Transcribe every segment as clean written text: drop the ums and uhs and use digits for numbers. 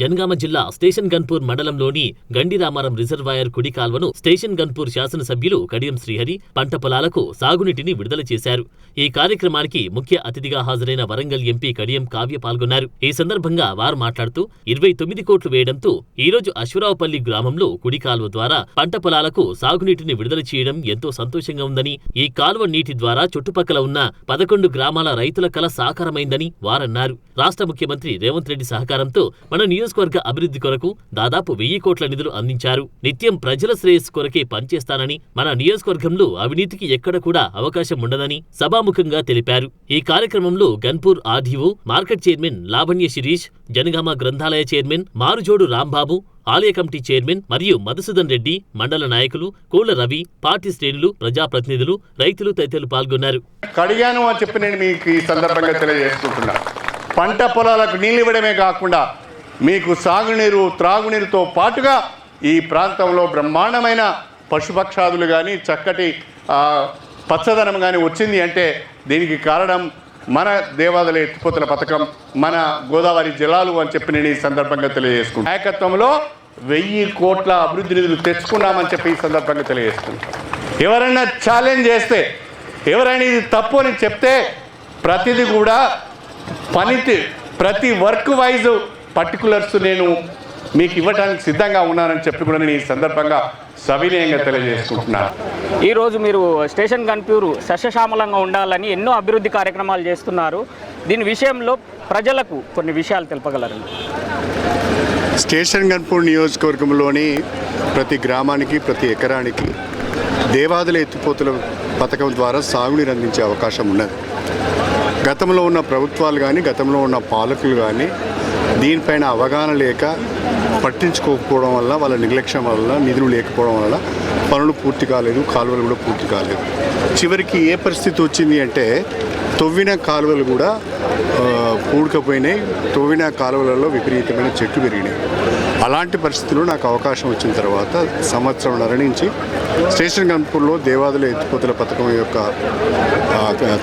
జనగామ జిల్లా స్టేషన్ గన్పూర్ మండలంలోని గండిరామారం రిజర్వాయర్ కుడి కాల్వను స్టేషన్ గన్పూర్ శాసనసభ్యులు కడియం శ్రీహరి పంట పొలాలకు సాగునీటిని విడుదల చేశారు. ఈ కార్యక్రమానికి ముఖ్య అతిథిగా హాజరైన వరంగల్ ఎంపీ కడియం కావ్య పాల్గొన్నారు. ఈ సందర్భంగా వారు మాట్లాడుతూ 29 కోట్లు వేయడంతో ఈరోజు అశ్వరావుపల్లి గ్రామంలో కుడి కాల్వ ద్వారా పంట పొలాలకు సాగునీటిని విడుదల చేయడం ఎంతో సంతోషంగా ఉందని, ఈ కాల్వ నీటి ద్వారా చుట్టుపక్కల ఉన్న 11 గ్రామాల రైతుల కల సాకారమైందని వారన్నారు. రాష్ట్ర ముఖ్యమంత్రి రేవంత్ రెడ్డి సహకారంతో మన నియోజకవర్గ అభివృద్ధి కొరకు దాదాపు 1000 కోట్ల నిధులు అందించారు. నిత్యం ప్రజల శ్రేయస్సు కొరకే పనిచేస్తానని, మన నియోజకవర్గంలో అవినీతికి ఎక్కడ కూడా అవకాశం ఉండదని సభాముఖంగా తెలిపారు. ఈ కార్యక్రమంలో Ghanpur RDO, market chairman Lavanya Shirish, Jangaon గ్రంథాలయ చైర్మన్ మారుజోడు రాంబాబు, ఆలయ కమిటీ చైర్మన్ మరియు మధుసూదన్ రెడ్డి, మండల నాయకులు కోళ్ల రవి, పార్టీ శ్రేణులు, ప్రజాప్రతినిధులు, రైతులు తదితరులు పాల్గొన్నారు. కడిగాను అని చెప్పి నేను మీకు ఈ సందర్భంగా తెలియజేసుకుంటున్నా. పంట పొలాలకు నీళ్ళు ఇవ్వడమే కాకుండా మీకు సాగునీరు, త్రాగునీరుతో పాటుగా ఈ ప్రాంతంలో బ్రహ్మాండమైన పశుపక్షాదులు కానీ చక్కటి పచ్చదనం కానీ వచ్చింది అంటే దీనికి కారణం మన దేవాదాయ ఎత్తిపోతల పథకం, మన గోదావరి జలాలు అని చెప్పి నేను ఈ సందర్భంగా తెలియజేసుకున్నాను. నాయకత్వంలో 1000 కోట్ల అభివృద్ధి నిధులు తెచ్చుకున్నామని చెప్పి ఈ సందర్భంగా తెలియజేసుకున్నాను. ఎవరైనా ఛాలెంజ్ చేస్తే, ఎవరైనా ఇది తప్పు అని చెప్తే ప్రతిదీ కూడా ప్రతి వర్క్ వైజ్ పర్టికులర్స్ నేను మీకు ఇవ్వడానికి సిద్ధంగా ఉన్నానని చెప్పి కూడా నేను ఈ సందర్భంగా సవినయంగా తెలియజేసుకుంటున్నాను. ఈరోజు మీరు స్టేషన్ గన్పూర్ సస్యశ్యామలంగా ఉండాలని ఎన్నో అభివృద్ధి కార్యక్రమాలు చేస్తున్నారు. దీని విషయంలో ప్రజలకు కొన్ని విషయాలు తెలుపగలరు? స్టేషన్ గన్పూర్ నియోజకవర్గంలోని ప్రతి గ్రామానికి, ప్రతి ఎకరానికి దేవాదాయ ఎత్తిపోతల పథకం ద్వారా సాగునీరు అందించే అవకాశం ఉన్నది. గతంలో ఉన్న ప్రభుత్వాలు కానీ, గతంలో ఉన్న పాలకులు కానీ దీనిపైన అవగాహన లేక, పట్టించుకోకపోవడం వల్ల, వాళ్ళ నిర్లక్ష్యం వల్ల, నిధులు లేకపోవడం వల్ల పనులు పూర్తి కాలేదు, కాలువలు కూడా పూర్తి కాలేదు. చివరికి ఏ పరిస్థితి వచ్చింది అంటే తవ్విన కాలువలు కూడా పూడుకపోయినాయి, తవ్విన కాలువలలో విపరీతమైన చెట్లు పెరిగినాయి. అలాంటి పరిస్థితుల్లో నాకు అవకాశం వచ్చిన తర్వాత సంవత్సరంన్నర నుంచి స్టేషన్ గన్పూర్లో దేవాదాయ ఎత్తిపోతల పథకం యొక్క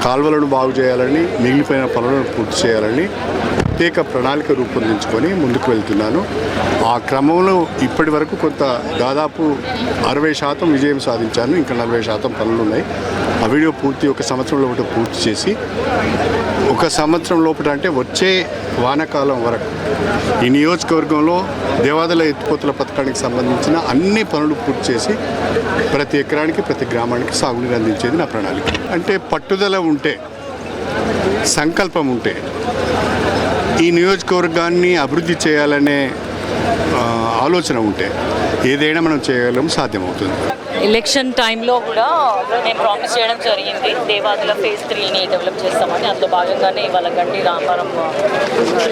కాలువలను బాగు చేయాలని, మిగిలిపోయిన పనులను పూర్తి చేయాలని ప్రత్యేక ప్రణాళిక రూపొందించుకొని ముందుకు వెళ్తున్నాను. ఆ క్రమంలో ఇప్పటి వరకు దాదాపు 60% విజయం సాధించాను. ఇంకా 40% పనులు ఉన్నాయి. ఆ వీడియో ఒక సంవత్సరం లోపల పూర్తి చేసి, ఒక సంవత్సరం లోపల అంటే వచ్చే వానాకాలం వరకు ఈ నియోజకవర్గంలో దేవాదాయ ఎత్తిపోతల పథకానికి సంబంధించిన అన్ని పనులు పూర్తి చేసి ప్రతి ఎకరానికి, ప్రతి గ్రామానికి సాగునీరు అందించేది నా ప్రణాళిక. అంటే పట్టుదల ఉంటే, సంకల్పం ఉంటే ఈ నియోజకవర్గాన్ని అభివృద్ధి చేయాలనే ఆలోచన ఉంటే ఏదైనా మనం చేయగలం, సాధ్యమవుతుంది. ఎలక్షన్ టైంలో కూడా నేను ప్రామిస్ చేయడం జరిగింది, దేవాదాయ ఫేజ్ 3ని డెవలప్ చేస్తామని. అందులో భాగంగానే ఇవాళ గండి రామారం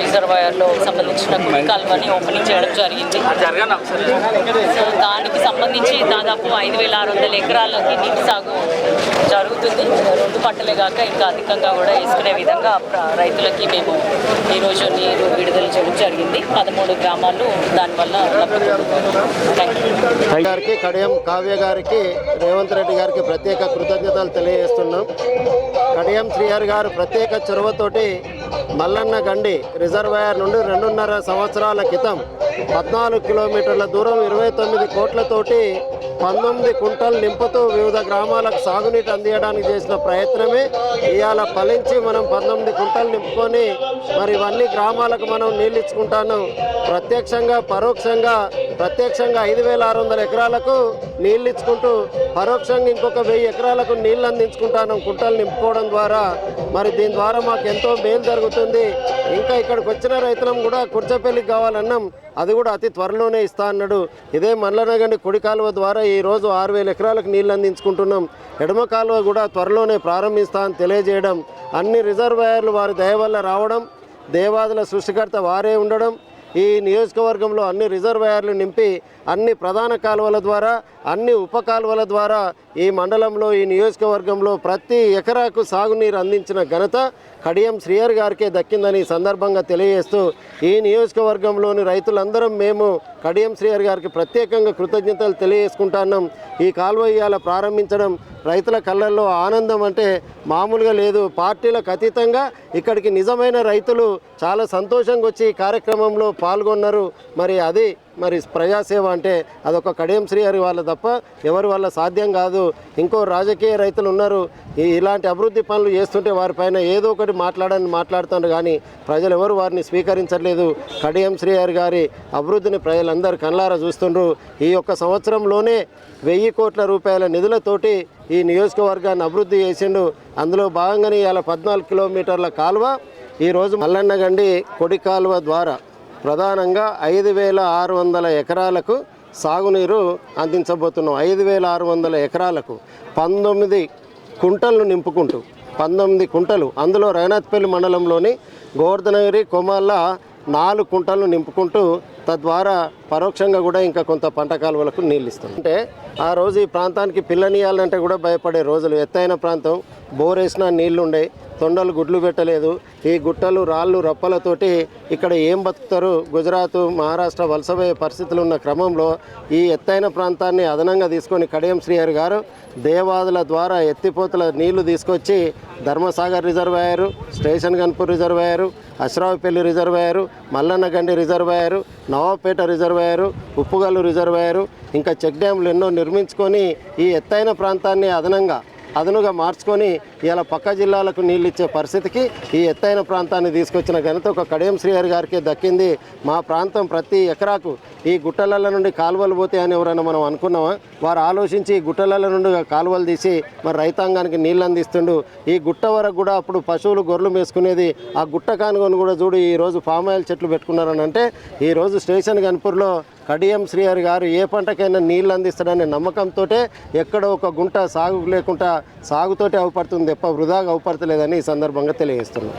రిజర్వాయర్లో సంబంధించిన కుడి కాల్వని ఓపెనింగ్ చేయడం జరిగింది. సో దానికి సంబంధించి దాదాపు 5600 ఎకరాలకి నీటి సాగు జరుగుతుంది. 2 పంటలే కాక ఇంకా అధికంగా కూడా వేసుకునే విధంగా రైతులకి మేము ఈరోజు నీరు విడుదల చేయడం జరిగింది. 13 గ్రామాలు దానివల్ల కడియం కావ్య గారికి, రేవంత్ రెడ్డి గారికి ప్రత్యేక కృతజ్ఞతలు తెలియజేస్తున్నాం. కడియం శ్రీహరి గారు ప్రత్యేక చొరవతోటి మల్లన్న గండి రిజర్వాయర్ నుండి 2.5 సంవత్సరాల క్రితం 14 కిలోమీటర్ల దూరం 29 కోట్లతోటి 19 కుంటలు నింపుతూ వివిధ గ్రామాలకు సాగునీటి అందించడానికి చేసిన ప్రయత్నమే ఇవాళ ఫలించి మనం 19 కుంటలు నింపుకొని మరి ఇవన్నీ గ్రామాలకు మనం నీళ్ళు ఇచ్చుకుంటాను. ప్రత్యక్షంగా 5600 ఎకరాలకు నీళ్ళు ఇచ్చుకుంటూ పరోక్షంగా ఇంకొక 1000 ఎకరాలకు నీళ్ళు అందించుకుంటాను కుంటలు నింపుకోవడం ద్వారా. మరి దీని ద్వారా మాకు ఎంతో మేలు జరుగుతుంది. ఇంకా ఇక్కడికి వచ్చిన రైతులం కూడా కుర్చపల్లికి కావాలన్నాం, అది కూడా అతి త్వరలోనే ఇస్తా అన్నాడు. ఇదే మల్లనగండి కుడి కాలువ ద్వారా ఈరోజు 6000 ఎకరాలకు నీళ్ళు అందించుకుంటున్నాం. ఎడమ కాలువ కూడా త్వరలోనే ప్రారంభిస్తా అని తెలియజేయడం, అన్ని రిజర్వాయర్లు వారి దయ వల్ల రావడం, దేవాదాయ సృష్టికర్త వారే ఉండడం, ఈ నియోజకవర్గంలో అన్ని రిజర్వాయర్లు నింపి అన్ని ప్రధాన కాలువల ద్వారా, అన్ని ఉప కాలువల ద్వారా ఈ మండలంలో, ఈ నియోజకవర్గంలో ప్రతి ఎకరాకు సాగునీరు అందించిన ఘనత కడియం శ్రీహరి గారికే దక్కిందని సందర్భంగా తెలియజేస్తూ, ఈ నియోజకవర్గంలోని రైతులందరం మేము కడియం శ్రీహరి గారికి ప్రత్యేకంగా కృతజ్ఞతలు తెలియజేసుకుంటున్నాం. ఈ కాలువ ఇవాళ ప్రారంభించడం రైతుల కళ్ళల్లో ఆనందం అంటే మామూలుగా లేదు. పార్టీలకు అతీతంగా ఇక్కడికి నిజమైన రైతులు చాలా సంతోషంగా వచ్చి ఈ కార్యక్రమంలో పాల్గొన్నారు. మరి అది మరి ప్రజాసేవ అంటే అదొక కడియం శ్రీహరి వాళ్ళ తప్ప ఎవరి వల్ల సాధ్యం కాదు. ఇంకో రాజకీయ రైతులు ఉన్నారు, ఇలాంటి అభివృద్ధి పనులు చేస్తుంటే వారిపైన ఏదో ఒకటి మాట్లాడుతున్నారు కానీ ప్రజలు ఎవరు వారిని స్వీకరించట్లేదు. కడియం శ్రీహరి గారి అభివృద్ధిని ప్రజలందరూ కళ్ళారా చూస్తుండ్రు. ఈ ఒక్క సంవత్సరంలోనే 1000 కోట్ల రూపాయల నిధులతోటి ఈ నియోజకవర్గాన్ని అభివృద్ధి చేసిండు. అందులో భాగంగానే ఇవాళ 14 కిలోమీటర్ల కాలువ ఈరోజు మల్లన్నగండి కొడి కాలువ ద్వారా ప్రధానంగా 5600 ఎకరాలకు సాగునీరు అందించబోతున్నాం. 5600 ఎకరాలకు 19 కుంటలను నింపుకుంటూ 19 కుంటలు, అందులో రైనాథ్పల్లి మండలంలోని గోవర్ధనగిరి కొమాళ్ళ 4 కుంటలను నింపుకుంటూ తద్వారా పరోక్షంగా కూడా ఇంకా కొంత పంట కాలువలకు నీళ్ళు ఇస్తాం. అంటే ఆ రోజు ఈ ప్రాంతానికి పిల్లనియాలంటే కూడా భయపడే రోజులు. ఎత్తైన ప్రాంతం, బోరేసినా నీళ్లు ఉండే, తొండలు గుడ్లు పెట్టలేదు. ఈ గుట్టలు రాళ్ళు రప్పలతోటి ఇక్కడ ఏం బతుకుతారు? గుజరాత్, మహారాష్ట్ర వలసపోయే పరిస్థితులు ఉన్న క్రమంలో ఈ ఎత్తైన ప్రాంతాన్ని అదనంగా తీసుకొని కడియం శ్రీహరి గారు దేవాదుల ద్వారా ఎత్తిపోతల నీళ్లు తీసుకొచ్చి Dharmasagar reservoir, station Ghanpur reservoir, Ashravupalli reservoir, Mallannagandi reservoir, Navapeta reservoir, Uppugallu reservoir, ఇంకా చెక్ డ్యాములు ఎన్నో నిర్మించుకొని ఈ ఎత్తైన ప్రాంతాన్ని అదనుగా మార్చుకొని ఇలా పక్క జిల్లాలకు నీళ్ళు ఇచ్చే పరిస్థితికి ఈ ఎత్తైన ప్రాంతాన్ని తీసుకొచ్చిన ఘనత ఒక కడియం శ్రీహరి గారికి దక్కింది. మా ప్రాంతం ప్రతి ఎకరాకు ఈ గుట్టల నుండి కాలువలు పోతాయని ఎవరైనా మనం అనుకున్నామా? వారు ఆలోచించి ఈ గుట్టల నుండి కాలువలు తీసి మరి రైతాంగానికి నీళ్ళు అందిస్తుండు. ఈ గుట్ట వరకు కూడా అప్పుడు పశువులు గొర్రెలు మేసుకునేది. ఆ గుట్ట కానుకొని కూడా చూడు ఈరోజు పామ్ ఆయిల్ చెట్లు పెట్టుకున్నారని అంటే ఈరోజు స్టేషన్ గన్పూర్లో కడియం శ్రీహరి గారు ఏ పంటకైనా నీళ్ళు అందిస్తాడనే నమ్మకంతో ఎక్కడో ఒక గుంట సాగు లేకుండా సాగుతోటే అవపడుతుంది తప్ప వృధాగా అవపడతలేదని ఈ సందర్భంగా తెలియజేస్తున్నాం.